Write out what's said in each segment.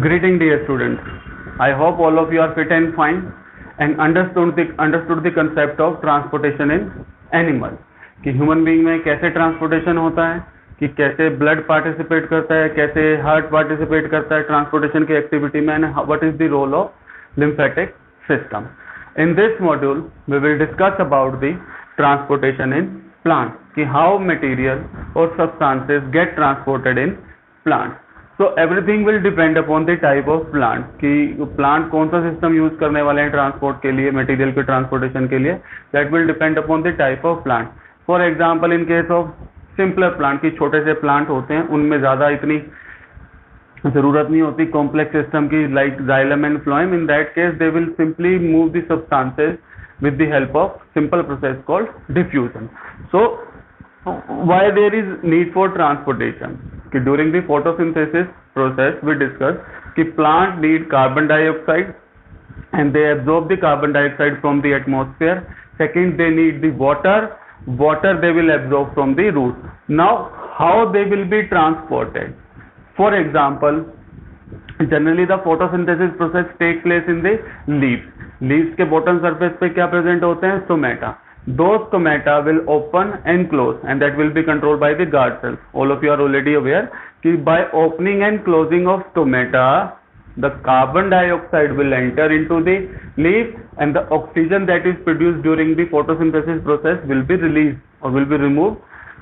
Greeting dear students. I hope all of you are fit and fine and understood the concept of transportation in animal. कि human being में कैसे transportation होता है, कि कैसे blood participate करता है, कैसे हार्ट पार्टिसिपेट करता है ट्रांसपोर्टेशन की एक्टिविटी में, and what is the role of lymphatic system. In this module we will discuss about the transportation in plants, कि how material or substances get transported in plants. So everything will depend upon the type of plant, कि plant कौन सा system use करने वाले हैं transport के लिए, material के ट्रांसपोर्टेशन के लिए. That will depend upon the type of plant. For example, in case of simpler plant, कि छोटे से प्लांट होते हैं उनमें ज़्यादा इतनी जरूरत नहीं होती कॉम्प्लेक्स सिस्टम की, like xylem and phloem. In that case they will simply move the substances with the help of simple process called diffusion. So why there is need for transportation? कि during the photosynthesis process we discussed कि plant need carbon dioxide and they absorb the carbon dioxide from the atmosphere. Second, they need the water they will absorb from the roots. Now how they will be transported? For example, generally the photosynthesis process take place in the leaves. Leaves के bottom surface पे क्या present होते हैं? Stomata. Those stomata will open and close and that will be controlled by the guard cells. All of you are already aware कि by opening and closing of stomata the carbon dioxide will enter into the leaf and the oxygen that is produced during the photosynthesis process will be released or will be removed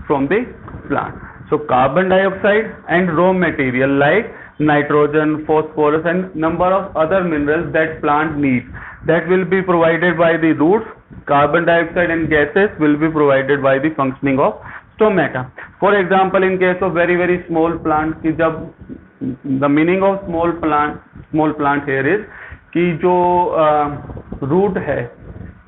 from the plant. So carbon dioxide and raw material like nitrogen, phosphorus and number of other minerals that plant needs, that will be provided by the roots. Carbon dioxide and gases will be provided by the functioning of stomata. For example, in case of very small plant, कि जब the meaning of small plant here is कि जो root है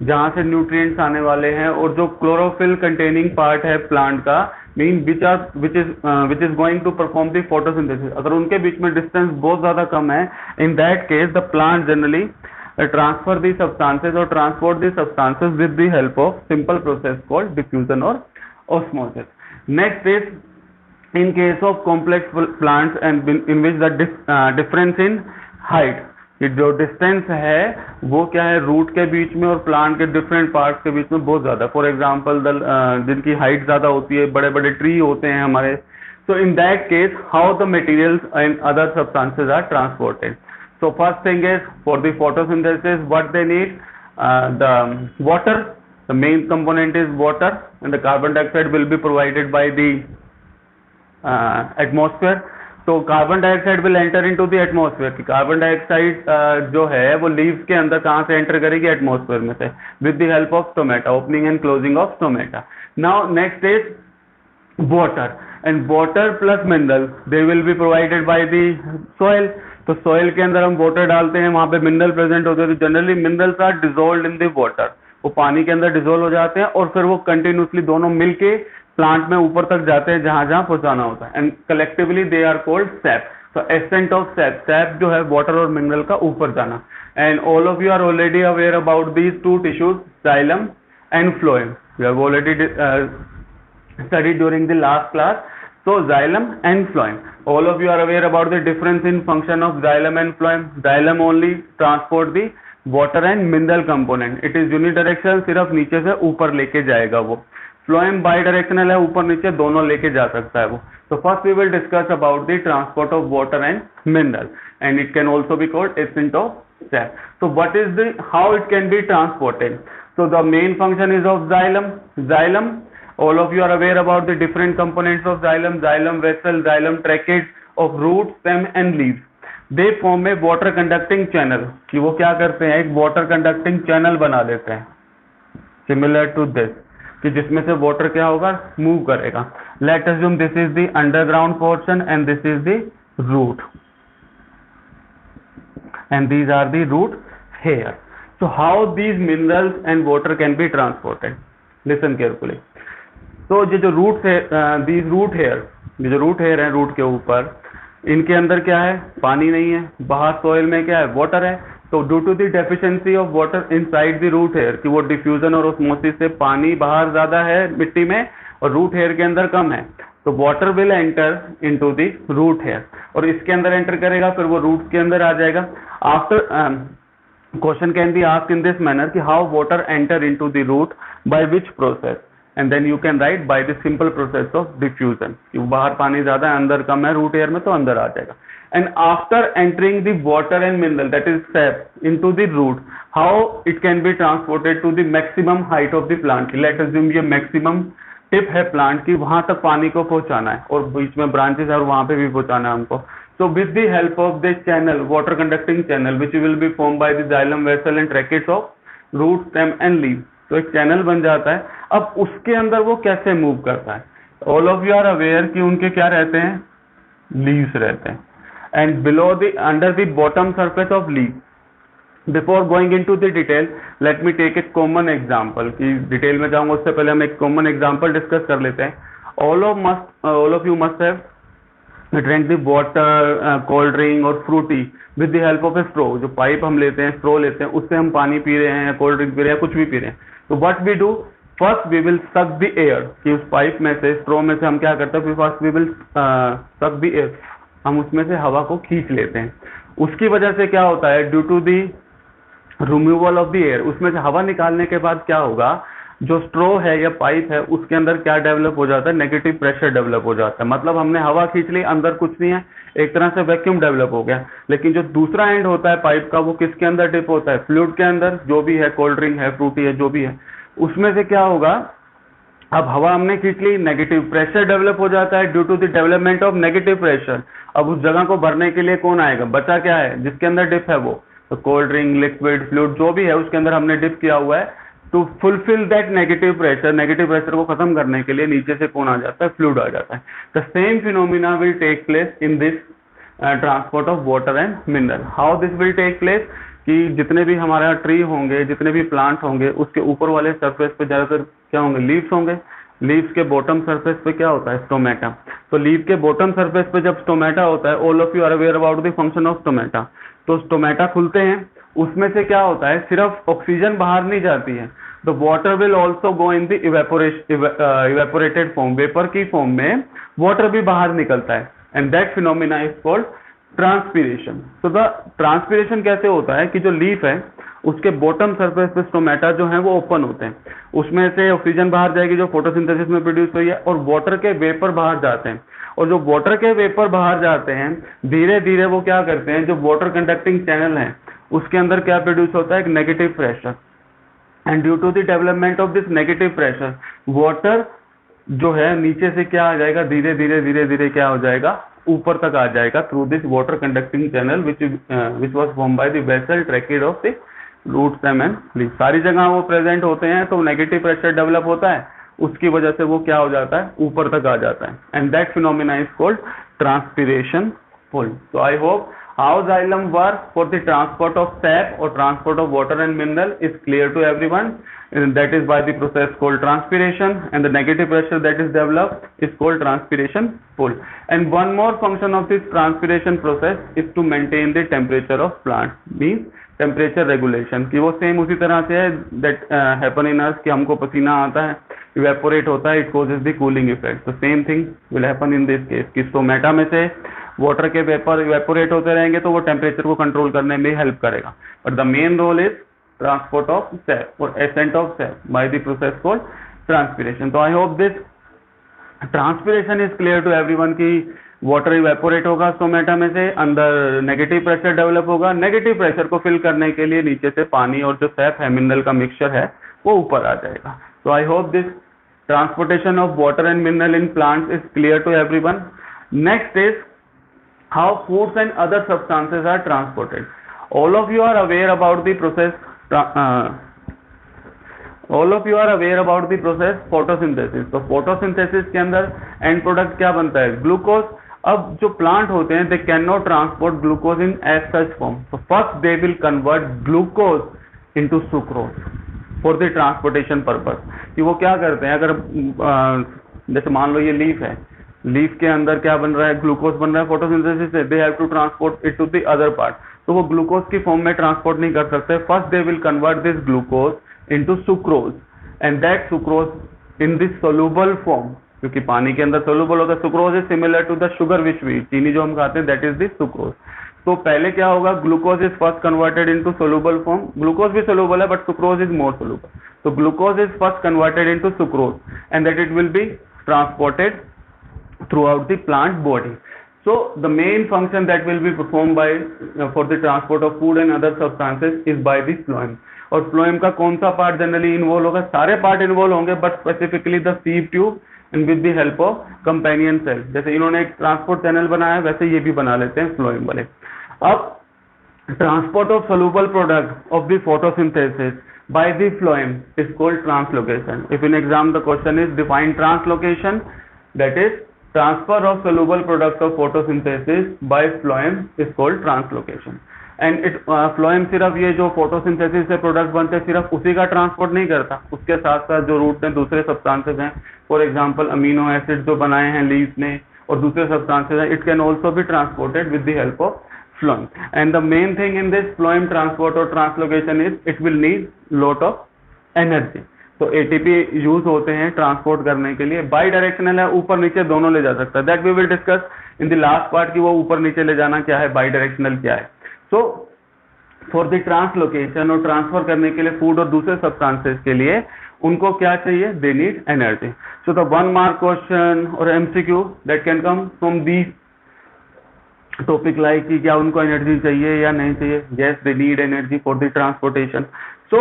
जहाँ से nutrients आने वाले हैं और जो क्लोरोफिल कंटेनिंग पार्ट है प्लांट का, mean which is going to perform the photosynthesis, अगर उनके बीच में डिस्टेंस बहुत ज्यादा कम है, in that case the plant generally transfer the substances और transport the substances with the help of simple process called diffusion और osmosis. Next is in case of complex plants and in which the difference in height, कि जो distance है वो क्या है root के बीच में और प्लांट के डिफरेंट पार्ट्स के बीच में बहुत ज्यादा. फॉर एग्जांपल जिनकी हाइट ज्यादा होती है, बड़े बड़े ट्री होते हैं हमारे. So in that case how the materials and other substances are transported. So first thing is for the photosynthesis what they need, the water. The main component is water and the carbon dioxide will be provided by the atmosphere. तो carbon dioxide will enter into the atmosphere. कि carbon dioxide जो है वो leaves के अंदर कहाँ से enter करेगी? एटमॉस्फेयर में से, with the help of stomata, opening and closing of stomata. Now next is water and water plus mineral they will be provided by the soil. तो सॉइल के अंदर हम वाटर डालते हैं, वहां पे मिनरल प्रेजेंट होते हैं. तो generally minerals are dissolve in the water, वो पानी के अंदर डिजोल्व हो जाते हैं और फिर वो कंटिन्यूसली दोनों मिलके प्लांट में ऊपर तक जाते हैं जहां जहां पहुंचाना होता है. And collectively they are called sap. तो एसेंट ऑफ सैप, सैप जो है वाटर और मिनरल का ऊपर जाना. And all of you are already aware about these two tissues, xylem and phloem. We have already studied during the last class. So xylem and phloem, all of you are aware about the difference in function of xylem and phloem. Xylem only transport the water and mineral component. It is unidirectional, सिर्फ नीचे से ऊपर लेके जाएगा वो. Phloem बाइडायरेक्शनल है, ऊपर नीचे दोनों लेके जा सकता है वो. So first we will discuss about the transport of water and mineral, and it can also be called ascent of sap. So what is the how it can be transported? So the main function is of xylem. Xylem, all of you are aware about the different components of xylem. Xylem vessel, xylem tracheids of root, stem and leaves. They form a water conducting channel. कि वो क्या करते हैं? एक water conducting channel बना देते हैं, similar to this, कि जिसमें से वाटर क्या होगा? मूव करेगा. Let assume this is the underground portion and this is the root and these are the root hair. So how these minerals and water can be transported? Listen carefully. तो ये जो root है, these root hair, ये जो root hair है root के ऊपर, इनके अंदर क्या है? पानी नहीं है. बाहर सॉइल में क्या है? वाटर है. तो due to the deficiency of water inside the root hair, कि वो डिफ्यूजन और ऑस्मोसिस से पानी बाहर ज्यादा है मिट्टी में और रूट हेयर के अंदर कम है, तो water will enter into the root hair, और इसके अंदर एंटर करेगा, फिर वो रूट के अंदर आ जाएगा. After question can be asked in this manner कि how water enter into the root by which process, and then you can write by the simple process of diffusion. बाहर पानी ज्यादा है, अंदर कम है रूट एयर में, तो अंदर आ जाएगा. And after entering the water and mineral, that is sap, into the root, how it can be transported to the maximum height of the plant. Let us assume ये maximum टिप है plant की, वहां तक पानी को पहुंचाना है, और बीच में ब्रांचेस है और वहां पे भी पहुंचाना है हमको. So with the help of this channel, water conducting channel, which will be formed by the xylem vessel and tracheids of root, stem and leaf. तो एक चैनल बन जाता है. अब उसके अंदर वो कैसे मूव करता है? All of you are aware कि उनके क्या रहते हैं, लीव्स रहते हैं. And below the under the bottom surface of leaf. Before going into the detail, let me take a common example. कि डिटेल में जाऊंगा उससे पहले हम एक कॉमन एग्जांपल डिस्कस कर लेते हैं. all of you must have drank the water, cold drink और fruity with the help of a straw. जो पाइप हम लेते हैं, स्ट्रो लेते हैं, उससे हम पानी पी रहे हैं या कोल्ड ड्रिंक पी रहे हैं, कुछ भी पी रहे हैं. तो what we do, first we will suck the air, कि उस पाइप में से, स्ट्रो में से हम क्या करते हैं, first we will suck the air, हम उसमें से हवा को खींच लेते हैं. उसकी वजह से क्या होता है, due to the removal of the air, उसमें से हवा निकालने के बाद क्या होगा, जो स्ट्रो है या पाइप है उसके अंदर क्या डेवलप हो जाता है, नेगेटिव प्रेशर डेवलप हो जाता है. मतलब हमने हवा खींच ली, अंदर कुछ नहीं है, एक तरह से वैक्यूम डेवलप हो गया. लेकिन जो दूसरा एंड होता है पाइप का, वो किसके अंदर डिप होता है, फ्लूइड के अंदर, जो भी है, कोल्ड ड्रिंक है, फ्रूटी है, जो भी है, उसमें से क्या होगा, अब हवा हमने खींच ली, नेगेटिव प्रेशर डेवलप हो जाता है. Due to the development of negative pressure, अब उस जगह को भरने के लिए कौन आएगा, बचा क्या है, जिसके अंदर डिप है वो, तो कोल्ड ड्रिंक, लिक्विड, फ्लूइड जो भी है उसके अंदर हमने डिप किया हुआ है. To fulfil that negative pressure को खत्म करने के लिए नीचे से कौन आ जाता है, फ्लूइड आ जाता है. The same phenomena will take place in this transport of water and mineral. How this will take place, कि जितने भी हमारे यहाँ ट्री होंगे, जितने भी प्लांट होंगे, उसके ऊपर वाले सरफेस पे ज्यादातर क्या होंगे, लीव्स होंगे. लीव्स के बॉटम सरफेस पे क्या होता है, स्टोमेटा. तो लीव के बॉटम सरफेस पे जब स्टोमेटा होता है, all of you are aware about the function of stomata. तो स्टोमेटा खुलते हैं, उसमें से क्या होता है, सिर्फ ऑक्सीजन बाहर नहीं जाती है, the water will also go in the evaporated form, vapour की फॉर्म में वाटर भी बाहर निकलता है. And that phenomena is called transpiration. तो द ट्रांसपीरेशन कैसे होता है, कि जो लीफ है उसके बॉटम सरफेस पे स्टोमेटा जो है वो ओपन होते हैं, उसमें से ऑक्सीजन बाहर जाएगी जो फोटोसिंथेसिस में प्रोड्यूस हुई है, और वाटर के वेपर बाहर जाते हैं. और जो वाटर के वेपर बाहर जाते हैं, धीरे धीरे वो क्या करते हैं, जो वाटर कंडक्टिंग चैनल है उसके अंदर क्या प्रोड्यूस होता है, एक negative pressure. And due to the development of this negative pressure, water जो है नीचे से क्या आ जाएगा, धीरे धीरे क्या हो जाएगा, ऊपर तक आ जाएगा, through this water conducting channel which was form by the vessel tracheid of the root, stem and leaf. सारी जगह वो प्रेजेंट होते हैं, तो नेगेटिव प्रेशर डेवलप होता है, उसकी वजह से वो क्या हो जाता है, ऊपर तक आ जाता है. And that phenomena is called transpiration pull. So I hope how xylem work for the transport of sap or transport of water and mineral is clear to everyone. And that is by the process called transpiration, and the negative pressure that is developed is called transpiration pull. And one more function of this transpiration process is to maintain the temperature of plant, means temperature regulation. कि वो same उसी तरह से है that happen in us, कि हमको पसीना आता है, evaporate होता है, it causes the cooling effect. So same thing will happen in this case, कि स्टोमेटा में से वाटर के वेपर इवेपोरेट होते रहेंगे तो वो टेम्परेचर को कंट्रोल करने में हेल्प करेगा. But the main role is transport of sap और ascent of sap by the process called transpiration. तो I hope this transpiration is clear to everyone कि वाटर इवेपोरेट होगा स्टोमेटा में से, अंदर नेगेटिव प्रेशर डेवलप होगा, negative pressure को fill करने के लिए नीचे से पानी और जो सैप है, मिनरल का मिक्सचर है, वो ऊपर आ जाएगा. तो I hope this transportation of water and mineral in plants is clear to everyone. Next is how foods and other substances are transported. All of you are aware about the process photosynthesis. तो photosynthesis के अंदर end product क्या बनता है, glucose. अब जो plant होते हैं, they cannot transport glucose in as such form. So first they will convert glucose into sucrose for the transportation purpose. कि वो क्या करते हैं, अगर जैसे मान लो ये लीफ है, लीफ के अंदर क्या बन रहा है, ग्लूकोज बन रहा है फोटोसिंथेसिस से, they have to transport it to the other part. तो वो ग्लूकोज की फॉर्म में ट्रांसपोर्ट नहीं कर सकते. First they will convert this glucose into sucrose, and that sucrose in this soluble form क्योंकि पानी के अंदर सोल्यूबल होता है। Sucrose is similar to the sugar which we, चीनी जो हम खाते हैं दैट इज द सुक्रोज। तो पहले क्या होगा, glucose is first converted into soluble form, glucose भी सोल्यूबल है but sucrose is more soluble. तो glucose is first converted into sucrose and that it will be transported throughout the plant body. So the main function that will be performed by for the transport of food and other substances is by the phloem. और phloem का कौन सा part generally involve होगा, सारे part involve होंगे but specifically the sieve tube and with the help of companion cell. जैसे इन्होंने एक ट्रांसपोर्ट चैनल बनाया वैसे ये भी बना लेते हैं phloem वाले। अब transport of soluble product of the photosynthesis by the phloem is called translocation. If in exam the question is define translocation, that is transfer of soluble products of photosynthesis by phloem is called translocation. And it phloem सिर्फ ये जो photosynthesis से product बनते हैं सिर्फ उसी का transport नहीं करता, उसके साथ साथ जो रूट में दूसरे सब्सटेंसेस हैं, फॉर एग्जांपल अमीनो एसिड जो बनाए हैं लीव्स ने और दूसरे सब्सटेंसेस हैं, it can also be transported with the help of phloem. And the main thing in this phloem transport or translocation is it will need lot of energy. तो ATP use होते हैं transport करने के लिए, by directional है, ऊपर नीचे दोनों ले जा सकता है। That we will discuss in the last part कि वो ऊपर नीचे ले जाना क्या है, बाई डायरेक्शनल क्या है। सो फॉर द ट्रांसलोकेशन और ट्रांसफर करने के लिए फूड और दूसरे सब्सटेंसेस के लिए उनको क्या चाहिए, they need energy. So the 1 mark question और MCQ that can come from these topic like कि क्या उनको एनर्जी चाहिए या नहीं चाहिए, yes they need energy for the transportation. So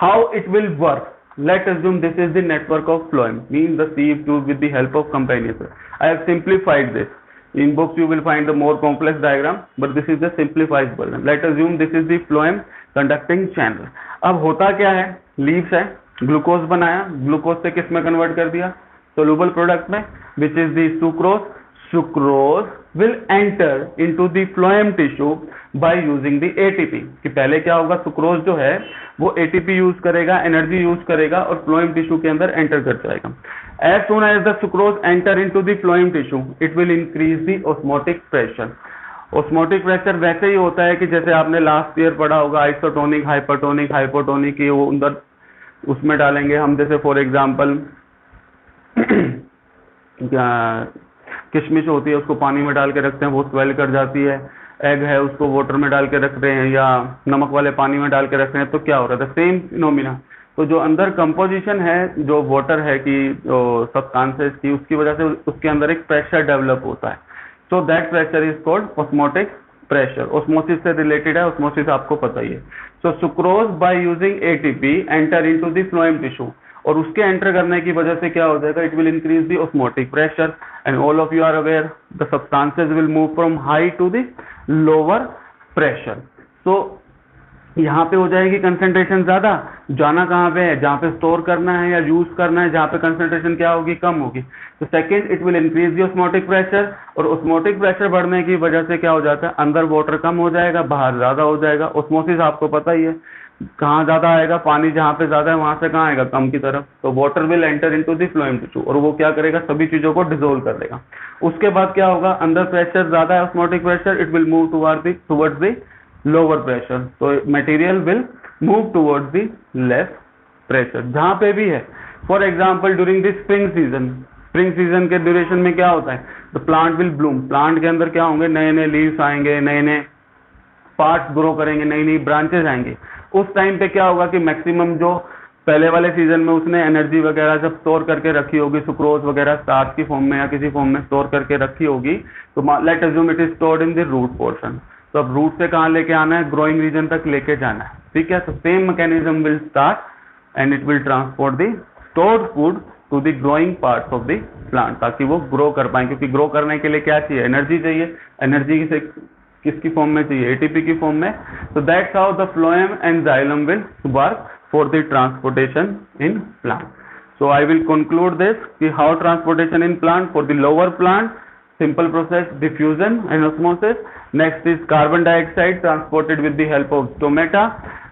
how it will work, let's assume this is the network of phloem, means the sieve tube with the help of companion cell. I have simplified this. In books you will find the more complex diagram, but this is the simplified version. Let's assume this is the phloem conducting channel. अब होता क्या है, leaves है, glucose बनाया, glucose से किस में convert कर दिया, सोल्यूबल प्रोडक्ट में, which is the sucrose. Sucrose will enter into the phloem tissue by using the ATP। कि पहले क्या होगा, सुक्रोज जो है वो ATP यूज करेगा, एनर्जी यूज करेगा और phloem टिश्यू के अंदर एंटर कर जाएगा। As soon as the sucrose enter into the phloem tissue, it will increase the osmotic pressure। osmotic pressure वैसे ही होता है कि जैसे आपने लास्ट ईयर पढ़ा होगा आइसोटोनिक, हाइपरटोनिक, हाइपोटोनिक, की वो अंदर उसमें डालेंगे हम, जैसे फॉर एग्जाम्पल किशमिश होती है उसको पानी में डाल के रखते हैं, वो स्वेल कर जाती है। एग है उसको वाटर में डाल के रख रहे हैं या नमक वाले पानी में डाल के रख रहे हैं, तो क्या हो रहा है, सेम फिनोमिना। तो जो अंदर कंपोजिशन है, जो वाटर है कि जो सब्सटेंसेस की, उसकी वजह से उसके अंदर एक प्रेशर डेवलप होता है। So that pressure is called osmotic pressure. Osmosis से रिलेटेड है, ऑस्मोसिस आपको पता ही है। So sucrose by using ATP enter into the phloem tissue, और उसके एंटर करने की वजह से क्या हो जाएगा, it will increase the osmotic pressure and all of you are aware the substances will move from high to the lower pressure. So यहाँ पे हो जाएगी कंसंट्रेशन ज्यादा, जाना कहाँ पे है, जहाँ पे स्टोर करना है या यूज करना है, जहाँ पे कंसंट्रेशन क्या होगी, कम होगी। तो second, it will increase the osmotic pressure, और ऑस्मोटिक प्रेशर बढ़ने की वजह से क्या हो जाता है, अंदर वाटर कम हो जाएगा, बाहर ज्यादा हो जाएगा। ऑस्मोसिस आपको पता ही है, कहाँ ज्यादा आएगा, पानी जहाँ पे ज्यादा है वहां से कहाँ आएगा, कम की तरफ। तो water will enter into the phloem tissue, और वो क्या करेगा, सभी चीजों को डिसोल्व कर देगा। उसके बाद क्या होगा, अंदर प्रेशर ज्यादा है, osmotic pressure, it will move towards the lower pressure. तो material will move towards the less pressure जहां पे भी है। For example during the spring season के ड्यूरेशन में क्या होता है, the plant will bloom, plant के अंदर क्या होंगे, नए नए लीव्स आएंगे, नए नए पार्ट्स ग्रो करेंगे, नई नई ब्रांचेस आएंगे। उस टाइम पे क्या होगा कि मैक्सिमम जो पहले वाले सीजन में उसने एनर्जी वगैरह जब स्टोर करके रखी होगी, सुक्रोज वगैरह स्टार्च की फॉर्म में या किसी फॉर्म में स्टोर करके रखी होगी, तो let assume it is stored in the root portion. तो अब रूट से कहाँ लेके आना है, ग्रोइंग रीजन तक लेके जाना है, ठीक है। तो same mechanism will start and it will transport the stored food to the growing parts of the plant, ताकि वो ग्रो कर पाए, क्योंकि ग्रो करने के लिए क्या चाहिए, एनर्जी चाहिए। एनर्जी से किसकी फॉर्म में चाहिए, एटीपी की फॉर्म में। तो that's how the phloem and xylem will work for the transportation in plant. So I will conclude this कि how transportation in plant for the lower plant, simple process, diffusion and osmosis. Next is carbon dioxide transported with the help of stomata,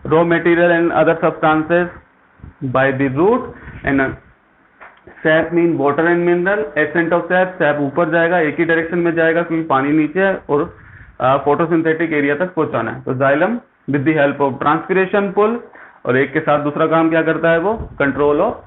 raw material and other substances by the root, and sap mean water and mineral, ascent of sap ऊपर जाएगा, एक ही direction में जाएगा क्योंकि पानी नीचे है, और फोटोसिंथेटिक एरिया तक पहुंचाना है। तो xylem with the help of transpiration pull, और एक के साथ दूसरा काम क्या करता है, वो control of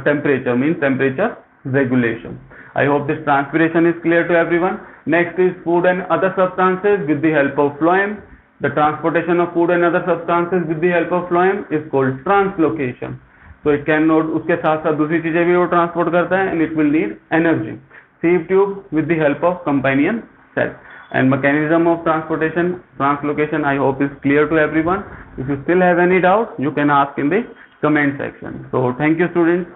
temperature mean temperature regulation. I hope this transpiration is clear to everyone. Next is food and other substances with the help of phloem. The transportation of food and other substances with the help of phloem is called translocation. So it can not, उसके साथ साथ दूसरी चीजें भी वो transport करता है, and it will need energy. Sieve tube with the help of companion cell. And mechanism of transportation, translocation, I hope is clear to everyone. If you still have any doubt, you can ask in the comment section. So thank you, students.